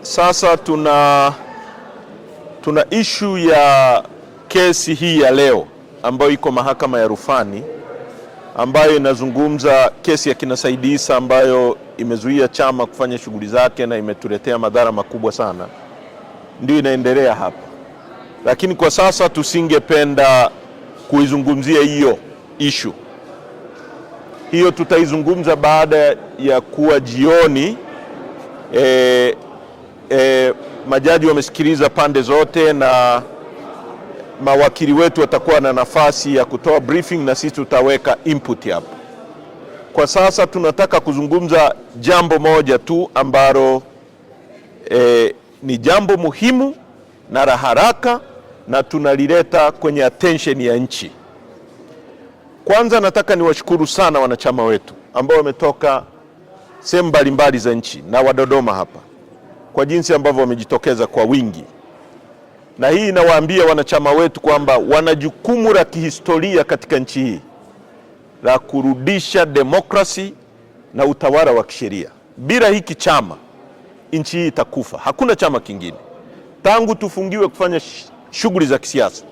Sasa tuna issue ya kesi hii ya leo ambayo iko mahakama ya rufani, ambayo inazungumza kesi ya kina Said Issa ambayo imezuia chama kufanya shughuli zake na imetuletea madhara makubwa sana. Ndio inaendelea hapa, lakini kwa sasa tusingependa kuizungumzia hiyo issue. Hiyo tutaizungumza baada ya kuwa jioni majaji wamesikiliza pande zote na mawakili wetu watakuwa na nafasi ya kutoa briefing na sisi tutaweka input hapo. Kwa sasa tunataka kuzungumza jambo moja tu ambalo ni jambo muhimu na la haraka na tunalileta kwenye attention ya nchi. Kwanza nataka niwashukuru sana wanachama wetu ambao wametoka sehemu mbalimbali za nchi na wa Dodoma hapa kwa jinsi ambavyo wamejitokeza kwa wingi. Na hii inawaambia wanachama wetu kwamba wana jukumu la kihistoria katika nchi hii la kurudisha demokrasi na utawala wa kisheria. Bila hiki chama nchi hii itakufa. Hakuna chama kingine. Tangu tufungiwe kufanya shughuli za kisiasa,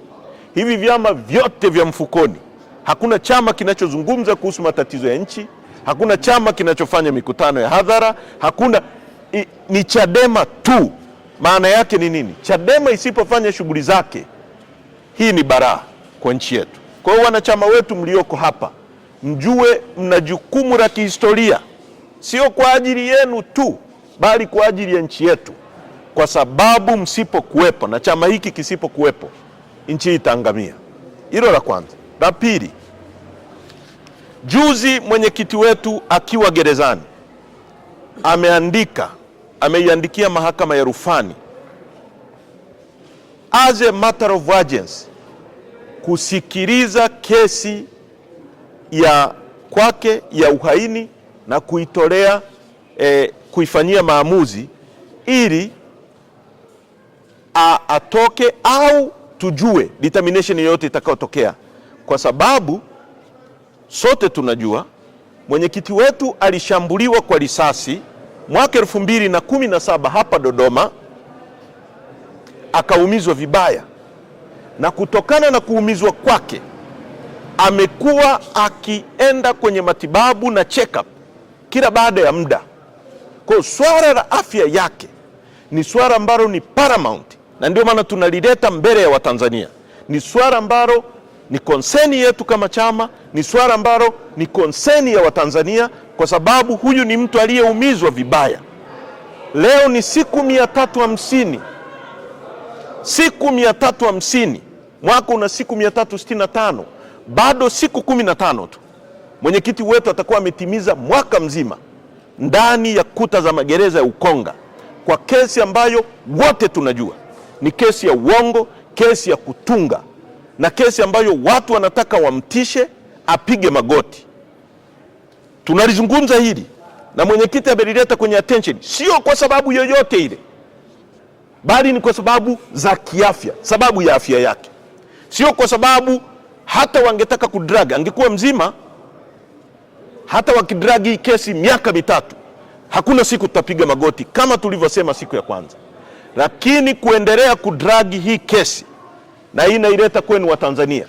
hivi vyama vyote vya mfukoni, hakuna chama kinachozungumza kuhusu matatizo ya nchi, hakuna chama kinachofanya mikutano ya hadhara, ni Chadema tu. Maana yake ni nini? Chadema isipofanya shughuli zake, hii ni baraa kwa nchi yetu. Kwa hiyo wanachama wetu mlioko hapa, mjue mna jukumu la kihistoria, sio kwa ajili yenu tu, bali kwa ajili ya nchi yetu, kwa sababu msipokuwepo na chama hiki kisipokuwepo, nchi hii itaangamia. Hilo la kwanza. La pili, juzi mwenyekiti wetu akiwa gerezani ameiandikia mahakama ya rufani as a matter of urgency kusikiliza kesi ya kwake ya uhaini na kuitolea kuifanyia maamuzi ili atoke au tujue determination yoyote itakayotokea, kwa sababu sote tunajua mwenyekiti wetu alishambuliwa kwa risasi mwaka 2017 hapa Dodoma, akaumizwa vibaya, na kutokana na kuumizwa kwake amekuwa akienda kwenye matibabu na check up kila baada ya muda. Kwa swala la afya yake ni swala ambalo ni paramount, na ndio maana tunalileta mbele ya Watanzania. Ni swala ambalo ni konseni yetu kama chama, ni swala ambalo ni konseni ya Watanzania, kwa sababu huyu ni mtu aliyeumizwa vibaya. Leo ni siku 350, siku 350, mwaka una siku 365, bado siku 15 tu mwenyekiti wetu atakuwa ametimiza mwaka mzima ndani ya kuta za magereza ya Ukonga, kwa kesi ambayo wote tunajua ni kesi ya uongo, kesi ya kutunga, na kesi ambayo watu wanataka wamtishe apige magoti. Tunalizungumza hili na mwenyekiti amelileta kwenye attention, sio kwa sababu yoyote ile, bali ni kwa sababu za kiafya, sababu ya afya yake. Sio kwa sababu hata wangetaka kudrag, angekuwa mzima, hata wakidragi hii kesi miaka 3, hakuna siku tutapiga magoti kama tulivyosema siku ya kwanza. Lakini kuendelea kudragi hii kesi, na hii inaileta kwenu wa Tanzania,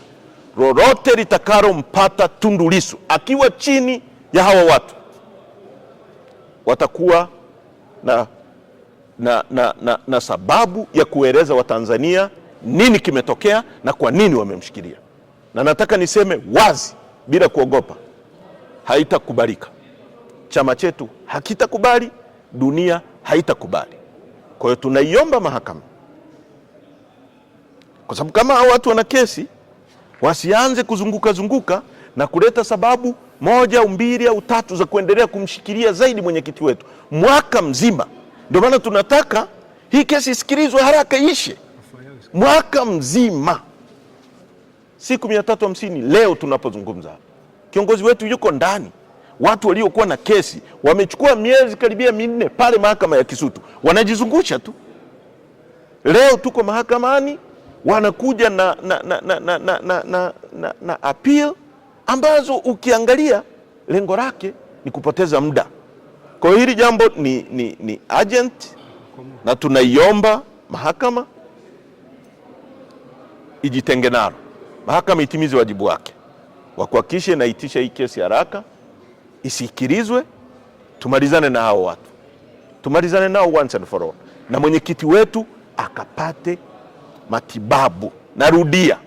lolote litakalo mpata Tundu Lissu akiwa chini ya hawa watu, watakuwa na sababu ya kueleza Watanzania nini kimetokea na kwa nini wamemshikilia. Na nataka niseme wazi bila kuogopa, haitakubalika. Chama chetu hakitakubali, dunia haitakubali. Kwa hiyo tunaiomba mahakama, kwa sababu kama hao watu wana kesi, wasianze kuzunguka na kuleta sababu moja au mbili au tatu za kuendelea kumshikilia zaidi mwenyekiti wetu mwaka mzima. Ndio maana tunataka hii kesi isikilizwe haraka, ishe mwaka mzima, siku 350. Leo tunapozungumza kiongozi wetu yuko ndani. Watu waliokuwa na kesi wamechukua miezi karibia 4 pale mahakama ya Kisutu, wanajizungusha tu. Leo tuko mahakamani, wanakuja na appeal ambazo ukiangalia lengo lake ni kupoteza muda. Kwa hiyo hili jambo ni urgent, na tunaiomba mahakama ijitenge nalo. Mahakama itimize wajibu wake wa kuhakikisha inaitisha hii kesi haraka, isikilizwe, tumalizane na hao watu, tumalizane nao once and for all, na mwenyekiti wetu akapate matibabu. Narudia,